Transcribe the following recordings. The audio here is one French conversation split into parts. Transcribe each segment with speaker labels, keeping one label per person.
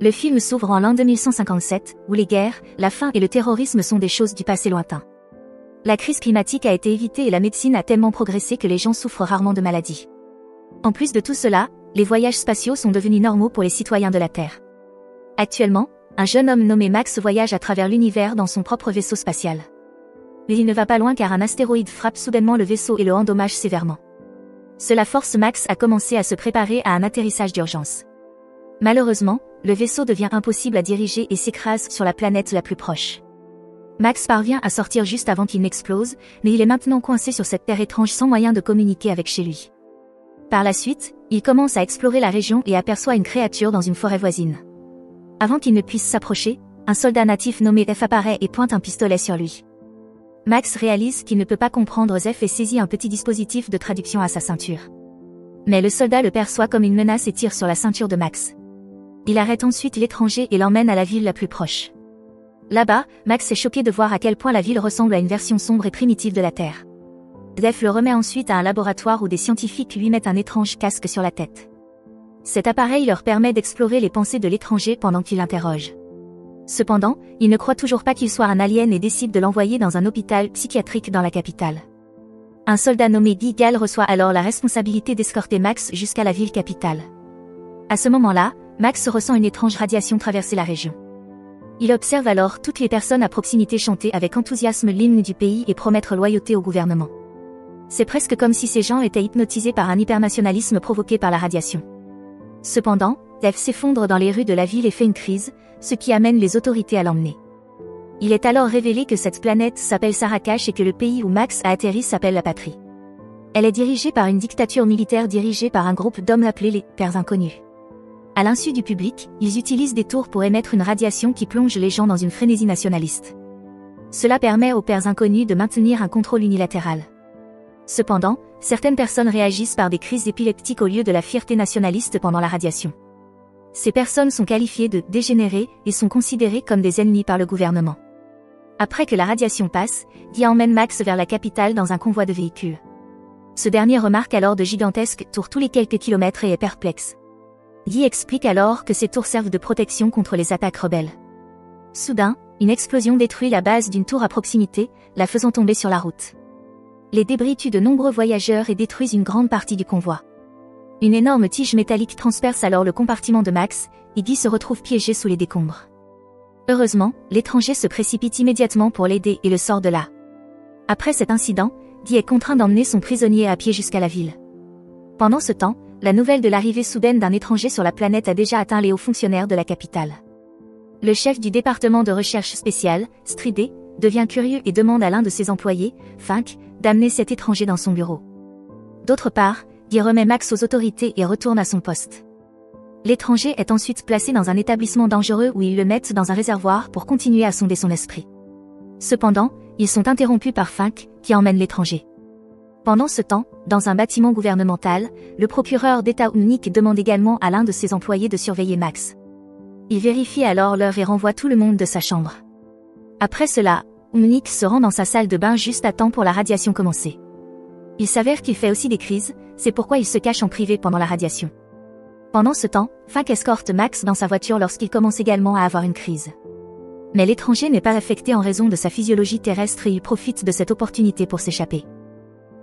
Speaker 1: Le film s'ouvre en l'an 2157, où les guerres, la faim et le terrorisme sont des choses du passé lointain. La crise climatique a été évitée et la médecine a tellement progressé que les gens souffrent rarement de maladies. En plus de tout cela, les voyages spatiaux sont devenus normaux pour les citoyens de la Terre. Actuellement, un jeune homme nommé Max voyage à travers l'univers dans son propre vaisseau spatial. Mais il ne va pas loin car un astéroïde frappe soudainement le vaisseau et le endommage sévèrement. Cela force Max à commencer à se préparer à un atterrissage d'urgence. Malheureusement, le vaisseau devient impossible à diriger et s'écrase sur la planète la plus proche. Max parvient à sortir juste avant qu'il n'explose, mais il est maintenant coincé sur cette terre étrange sans moyen de communiquer avec chez lui. Par la suite, il commence à explorer la région et aperçoit une créature dans une forêt voisine. Avant qu'il ne puisse s'approcher, un soldat natif nommé F apparaît et pointe un pistolet sur lui. Max réalise qu'il ne peut pas comprendre F et saisit un petit dispositif de traduction à sa ceinture. Mais le soldat le perçoit comme une menace et tire sur la ceinture de Max. Il arrête ensuite l'étranger et l'emmène à la ville la plus proche. Là-bas, Max est choqué de voir à quel point la ville ressemble à une version sombre et primitive de la Terre. F le remet ensuite à un laboratoire où des scientifiques lui mettent un étrange casque sur la tête. Cet appareil leur permet d'explorer les pensées de l'étranger pendant qu'il l'interroge. Cependant, il ne croit toujours pas qu'il soit un alien et décide de l'envoyer dans un hôpital psychiatrique dans la capitale. Un soldat nommé Guy Gall reçoit alors la responsabilité d'escorter Max jusqu'à la ville capitale. À ce moment-là, Max ressent une étrange radiation traverser la région. Il observe alors toutes les personnes à proximité chanter avec enthousiasme l'hymne du pays et promettre loyauté au gouvernement. C'est presque comme si ces gens étaient hypnotisés par un hypernationalisme provoqué par la radiation. Cependant, F s'effondre dans les rues de la ville et fait une crise, ce qui amène les autorités à l'emmener. Il est alors révélé que cette planète s'appelle Sarakash et que le pays où Max a atterri s'appelle la Patrie. Elle est dirigée par une dictature militaire dirigée par un groupe d'hommes appelés les Pères Inconnus. À l'insu du public, ils utilisent des tours pour émettre une radiation qui plonge les gens dans une frénésie nationaliste. Cela permet aux Pères Inconnus de maintenir un contrôle unilatéral. Cependant, certaines personnes réagissent par des crises épileptiques au lieu de la fierté nationaliste pendant la radiation. Ces personnes sont qualifiées de dégénérées et sont considérées comme des ennemis par le gouvernement. Après que la radiation passe, Guy emmène Max vers la capitale dans un convoi de véhicules. Ce dernier remarque alors de gigantesques tours tous les quelques kilomètres et est perplexe. Guy explique alors que ces tours servent de protection contre les attaques rebelles. Soudain, une explosion détruit la base d'une tour à proximité, la faisant tomber sur la route. Les débris tuent de nombreux voyageurs et détruisent une grande partie du convoi. Une énorme tige métallique transperce alors le compartiment de Max, et Guy se retrouve piégé sous les décombres. Heureusement, l'étranger se précipite immédiatement pour l'aider et le sort de là. Après cet incident, Guy est contraint d'emmener son prisonnier à pied jusqu'à la ville. Pendant ce temps, la nouvelle de l'arrivée soudaine d'un étranger sur la planète a déjà atteint les hauts fonctionnaires de la capitale. Le chef du département de recherche spéciale, Stridé, devient curieux et demande à l'un de ses employés, Fink, d'amener cet étranger dans son bureau. D'autre part, Guy remet Max aux autorités et retourne à son poste. L'étranger est ensuite placé dans un établissement dangereux où ils le mettent dans un réservoir pour continuer à sonder son esprit. Cependant, ils sont interrompus par Fink, qui emmène l'étranger. Pendant ce temps, dans un bâtiment gouvernemental, le procureur d'État Umnik demande également à l'un de ses employés de surveiller Max. Il vérifie alors l'heure et renvoie tout le monde de sa chambre. Après cela, Umnik se rend dans sa salle de bain juste à temps pour la radiation commencer. Il s'avère qu'il fait aussi des crises, c'est pourquoi il se cache en privé pendant la radiation. Pendant ce temps, Fink escorte Max dans sa voiture lorsqu'il commence également à avoir une crise. Mais l'étranger n'est pas affecté en raison de sa physiologie terrestre et il profite de cette opportunité pour s'échapper.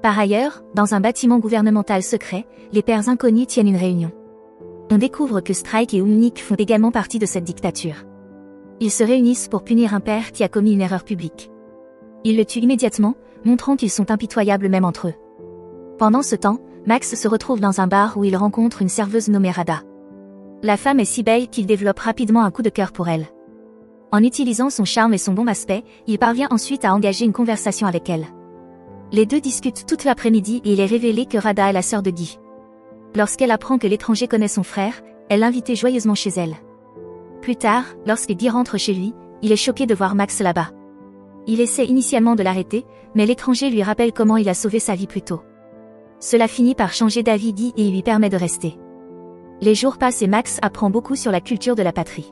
Speaker 1: Par ailleurs, dans un bâtiment gouvernemental secret, les Pères Inconnus tiennent une réunion. On découvre que Strike et Umnik font également partie de cette dictature. Ils se réunissent pour punir un père qui a commis une erreur publique. Ils le tuent immédiatement, montrant qu'ils sont impitoyables même entre eux. Pendant ce temps, Max se retrouve dans un bar où il rencontre une serveuse nommée Rada. La femme est si belle qu'il développe rapidement un coup de cœur pour elle. En utilisant son charme et son bon aspect, il parvient ensuite à engager une conversation avec elle. Les deux discutent toute l'après-midi et il est révélé que Rada est la sœur de Guy. Lorsqu'elle apprend que l'étranger connaît son frère, elle l'invite joyeusement chez elle. Plus tard, lorsque Guy rentre chez lui, il est choqué de voir Max là-bas. Il essaie initialement de l'arrêter, mais l'étranger lui rappelle comment il a sauvé sa vie plus tôt. Cela finit par changer d'avis Guy et il lui permet de rester. Les jours passent et Max apprend beaucoup sur la culture de la patrie.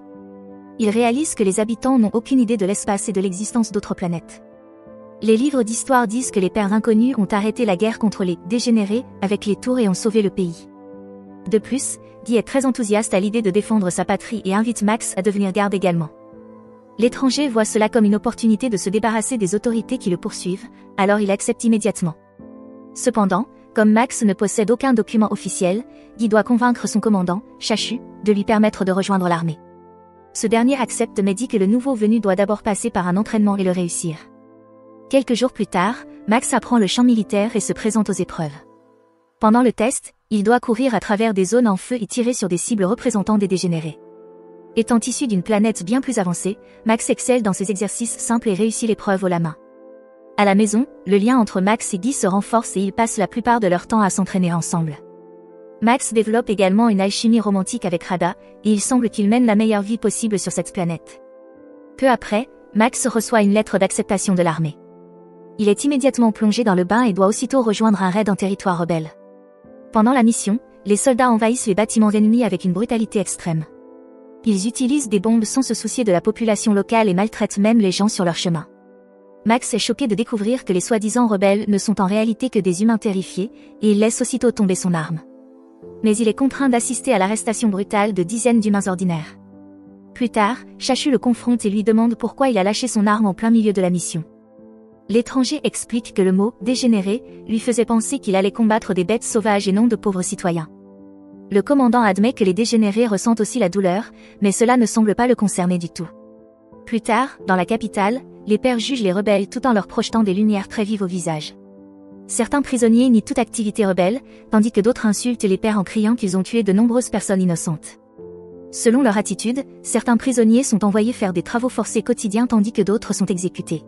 Speaker 1: Il réalise que les habitants n'ont aucune idée de l'espace et de l'existence d'autres planètes. Les livres d'histoire disent que les Pères Inconnus ont arrêté la guerre contre les dégénérés avec les tours et ont sauvé le pays. De plus, Guy est très enthousiaste à l'idée de défendre sa patrie et invite Max à devenir garde également. L'étranger voit cela comme une opportunité de se débarrasser des autorités qui le poursuivent, alors il accepte immédiatement. Cependant, comme Max ne possède aucun document officiel, Guy doit convaincre son commandant, Chachu, de lui permettre de rejoindre l'armée. Ce dernier accepte mais dit que le nouveau venu doit d'abord passer par un entraînement et le réussir. Quelques jours plus tard, Max apprend le champ militaire et se présente aux épreuves. Pendant le test, il doit courir à travers des zones en feu et tirer sur des cibles représentant des dégénérés. Étant issu d'une planète bien plus avancée, Max excelle dans ses exercices simples et réussit l'épreuve haut la main. À la maison, le lien entre Max et Guy se renforce et ils passent la plupart de leur temps à s'entraîner ensemble. Max développe également une alchimie romantique avec Rada, et il semble qu'il mène la meilleure vie possible sur cette planète. Peu après, Max reçoit une lettre d'acceptation de l'armée. Il est immédiatement plongé dans le bain et doit aussitôt rejoindre un raid en territoire rebelle. Pendant la mission, les soldats envahissent les bâtiments ennemis avec une brutalité extrême. Ils utilisent des bombes sans se soucier de la population locale et maltraitent même les gens sur leur chemin. Max est choqué de découvrir que les soi-disant rebelles ne sont en réalité que des humains terrifiés, et il laisse aussitôt tomber son arme. Mais il est contraint d'assister à l'arrestation brutale de dizaines d'humains ordinaires. Plus tard, Chachu le confronte et lui demande pourquoi il a lâché son arme en plein milieu de la mission. L'étranger explique que le mot « dégénéré » lui faisait penser qu'il allait combattre des bêtes sauvages et non de pauvres citoyens. Le commandant admet que les dégénérés ressentent aussi la douleur, mais cela ne semble pas le concerner du tout. Plus tard, dans la capitale, les pairs jugent les rebelles tout en leur projetant des lumières très vives au visage. Certains prisonniers nient toute activité rebelle, tandis que d'autres insultent les pairs en criant qu'ils ont tué de nombreuses personnes innocentes. Selon leur attitude, certains prisonniers sont envoyés faire des travaux forcés quotidiens tandis que d'autres sont exécutés.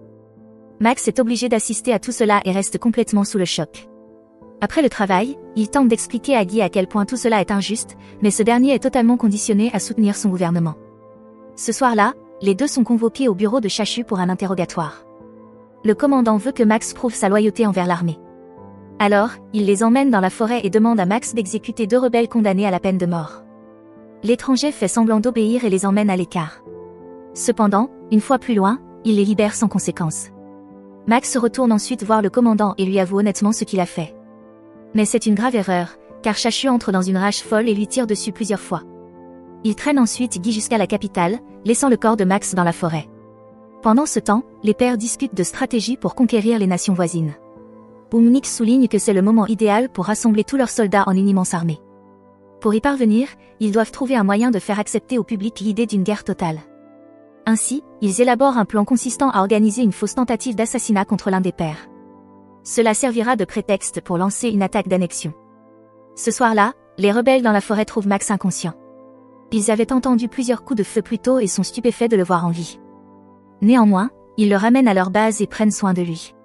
Speaker 1: Max est obligé d'assister à tout cela et reste complètement sous le choc. Après le travail, il tente d'expliquer à Guy à quel point tout cela est injuste, mais ce dernier est totalement conditionné à soutenir son gouvernement. Ce soir-là, les deux sont convoqués au bureau de Chachu pour un interrogatoire. Le commandant veut que Max prouve sa loyauté envers l'armée. Alors, il les emmène dans la forêt et demande à Max d'exécuter 2 rebelles condamnés à la peine de mort. L'étranger fait semblant d'obéir et les emmène à l'écart. Cependant, une fois plus loin, il les libère sans conséquence. Max retourne ensuite voir le commandant et lui avoue honnêtement ce qu'il a fait. Mais c'est une grave erreur, car Chachu entre dans une rage folle et lui tire dessus plusieurs fois. Il traîne ensuite Guy jusqu'à la capitale, laissant le corps de Max dans la forêt. Pendant ce temps, les pairs discutent de stratégies pour conquérir les nations voisines. Umnik souligne que c'est le moment idéal pour rassembler tous leurs soldats en une immense armée. Pour y parvenir, ils doivent trouver un moyen de faire accepter au public l'idée d'une guerre totale. Ainsi, ils élaborent un plan consistant à organiser une fausse tentative d'assassinat contre l'un des pairs. Cela servira de prétexte pour lancer une attaque d'annexion. Ce soir-là, les rebelles dans la forêt trouvent Max inconscient. Ils avaient entendu plusieurs coups de feu plus tôt et sont stupéfaits de le voir en vie. Néanmoins, ils le ramènent à leur base et prennent soin de lui.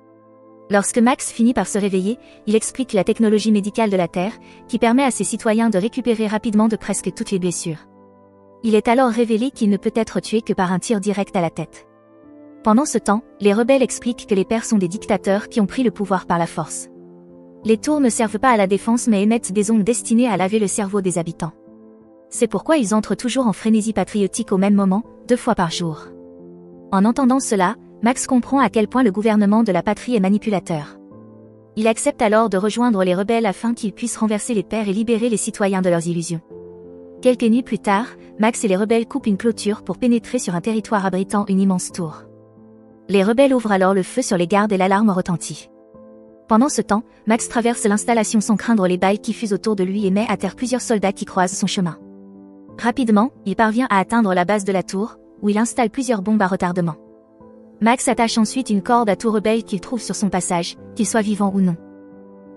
Speaker 1: Lorsque Max finit par se réveiller, il explique la technologie médicale de la Terre, qui permet à ses citoyens de récupérer rapidement de presque toutes les blessures. Il est alors révélé qu'il ne peut être tué que par un tir direct à la tête. Pendant ce temps, les rebelles expliquent que les pairs sont des dictateurs qui ont pris le pouvoir par la force. Les tours ne servent pas à la défense mais émettent des ondes destinées à laver le cerveau des habitants. C'est pourquoi ils entrent toujours en frénésie patriotique au même moment, 2 fois par jour. En entendant cela, Max comprend à quel point le gouvernement de la patrie est manipulateur. Il accepte alors de rejoindre les rebelles afin qu'ils puissent renverser les pairs et libérer les citoyens de leurs illusions. Quelques nuits plus tard, Max et les rebelles coupent une clôture pour pénétrer sur un territoire abritant une immense tour. Les rebelles ouvrent alors le feu sur les gardes et l'alarme retentit. Pendant ce temps, Max traverse l'installation sans craindre les balles qui fusent autour de lui et met à terre plusieurs soldats qui croisent son chemin. Rapidement, il parvient à atteindre la base de la tour, où il installe plusieurs bombes à retardement. Max attache ensuite une corde à tout rebelle qu'il trouve sur son passage, qu'il soit vivant ou non.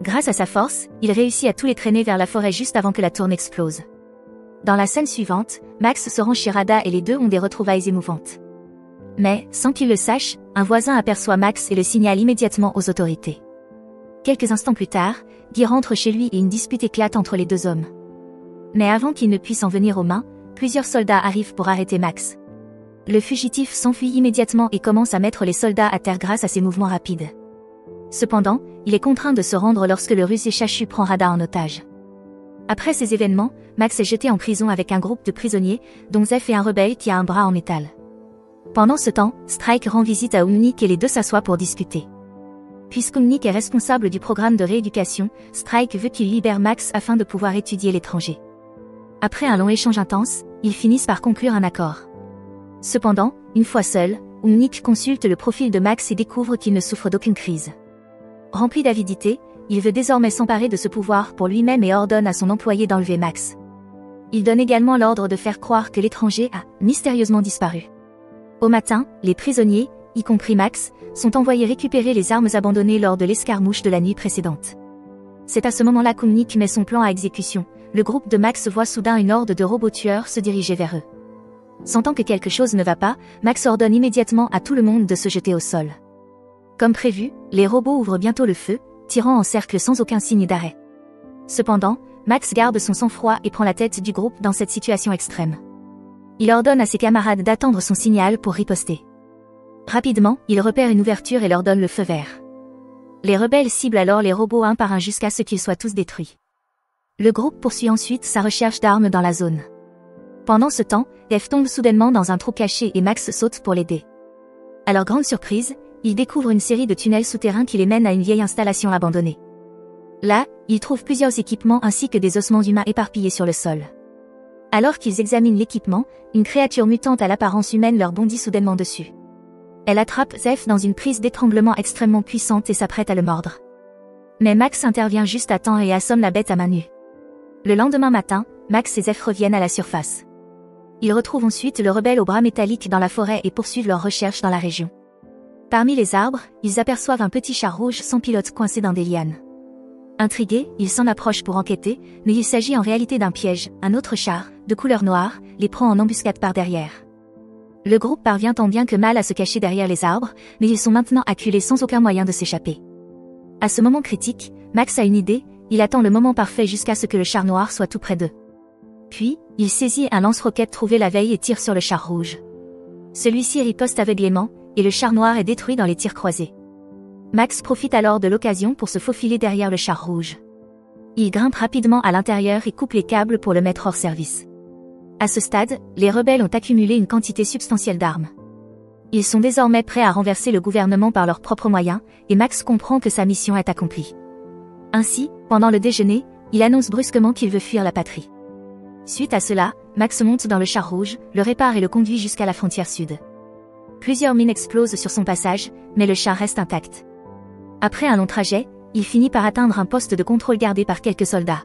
Speaker 1: Grâce à sa force, il réussit à tous les traîner vers la forêt juste avant que la tour n'explose. Dans la scène suivante, Max se rend chez Rada et les deux ont des retrouvailles émouvantes. Mais, sans qu'il le sache, un voisin aperçoit Max et le signale immédiatement aux autorités. Quelques instants plus tard, Guy rentre chez lui et une dispute éclate entre les deux hommes. Mais avant qu'il ne puisse en venir aux mains, plusieurs soldats arrivent pour arrêter Max. Le fugitif s'enfuit immédiatement et commence à mettre les soldats à terre grâce à ses mouvements rapides. Cependant, il est contraint de se rendre lorsque le rusé Chachu prend Rada en otage. Après ces événements, Max est jeté en prison avec un groupe de prisonniers, dont Zef et un rebelle qui a un bras en métal. Pendant ce temps, Strike rend visite à Umnik et les deux s'assoient pour discuter. Puis Skumnik est responsable du programme de rééducation, Strike veut qu'il libère Max afin de pouvoir étudier l'étranger. Après un long échange intense, ils finissent par conclure un accord. Cependant, une fois seul, Umnik consulte le profil de Max et découvre qu'il ne souffre d'aucune crise. Rempli d'avidité, il veut désormais s'emparer de ce pouvoir pour lui-même et ordonne à son employé d'enlever Max. Il donne également l'ordre de faire croire que l'étranger a mystérieusement disparu. Au matin, les prisonniers, y compris Max, sont envoyés récupérer les armes abandonnées lors de l'escarmouche de la nuit précédente. C'est à ce moment-là qu'Umnik met son plan à exécution. Le groupe de Max voit soudain une horde de robots tueurs se diriger vers eux. Sentant que quelque chose ne va pas, Max ordonne immédiatement à tout le monde de se jeter au sol. Comme prévu, les robots ouvrent bientôt le feu, tirant en cercle sans aucun signe d'arrêt. Cependant, Max garde son sang-froid et prend la tête du groupe dans cette situation extrême. Il ordonne à ses camarades d'attendre son signal pour riposter. Rapidement, il repère une ouverture et leur donne le feu vert. Les rebelles ciblent alors les robots un par un jusqu'à ce qu'ils soient tous détruits. Le groupe poursuit ensuite sa recherche d'armes dans la zone. Pendant ce temps, F tombe soudainement dans un trou caché et Max saute pour l'aider. À leur grande surprise, ils découvrent une série de tunnels souterrains qui les mènent à une vieille installation abandonnée. Là, ils trouvent plusieurs équipements ainsi que des ossements d'humains éparpillés sur le sol. Alors qu'ils examinent l'équipement, une créature mutante à l'apparence humaine leur bondit soudainement dessus. Elle attrape Zeph dans une prise d'étranglement extrêmement puissante et s'apprête à le mordre. Mais Max intervient juste à temps et assomme la bête à main nue. Le lendemain matin, Max et Zeph reviennent à la surface. Ils retrouvent ensuite le rebelle aux bras métalliques dans la forêt et poursuivent leurs recherches dans la région. Parmi les arbres, ils aperçoivent un petit char rouge sans pilote coincé dans des lianes. Intrigués, ils s'en approchent pour enquêter, mais il s'agit en réalité d'un piège. Un autre char, de couleur noire, les prend en embuscade par derrière. Le groupe parvient tant bien que mal à se cacher derrière les arbres, mais ils sont maintenant acculés sans aucun moyen de s'échapper. À ce moment critique, Max a une idée, il attend le moment parfait jusqu'à ce que le char noir soit tout près d'eux. Puis, il saisit un lance-roquette trouvé la veille et tire sur le char rouge. Celui-ci riposte aveuglément, et le char noir est détruit dans les tirs croisés. Max profite alors de l'occasion pour se faufiler derrière le char rouge. Il grimpe rapidement à l'intérieur et coupe les câbles pour le mettre hors service. À ce stade, les rebelles ont accumulé une quantité substantielle d'armes. Ils sont désormais prêts à renverser le gouvernement par leurs propres moyens, et Max comprend que sa mission est accomplie. Ainsi, pendant le déjeuner, il annonce brusquement qu'il veut fuir la patrie. Suite à cela, Max monte dans le char rouge, le répare et le conduit jusqu'à la frontière sud. Plusieurs mines explosent sur son passage, mais le char reste intact. Après un long trajet, il finit par atteindre un poste de contrôle gardé par quelques soldats.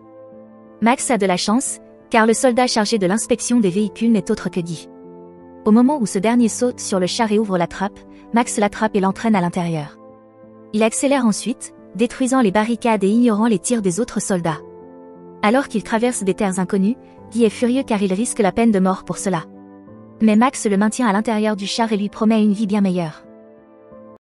Speaker 1: Max a de la chance, car le soldat chargé de l'inspection des véhicules n'est autre que Guy. Au moment où ce dernier saute sur le char et ouvre la trappe, Max l'attrape et l'entraîne à l'intérieur. Il accélère ensuite, détruisant les barricades et ignorant les tirs des autres soldats. Alors qu'il traverse des terres inconnues, Guy est furieux car il risque la peine de mort pour cela. Mais Max le maintient à l'intérieur du char et lui promet une vie bien meilleure.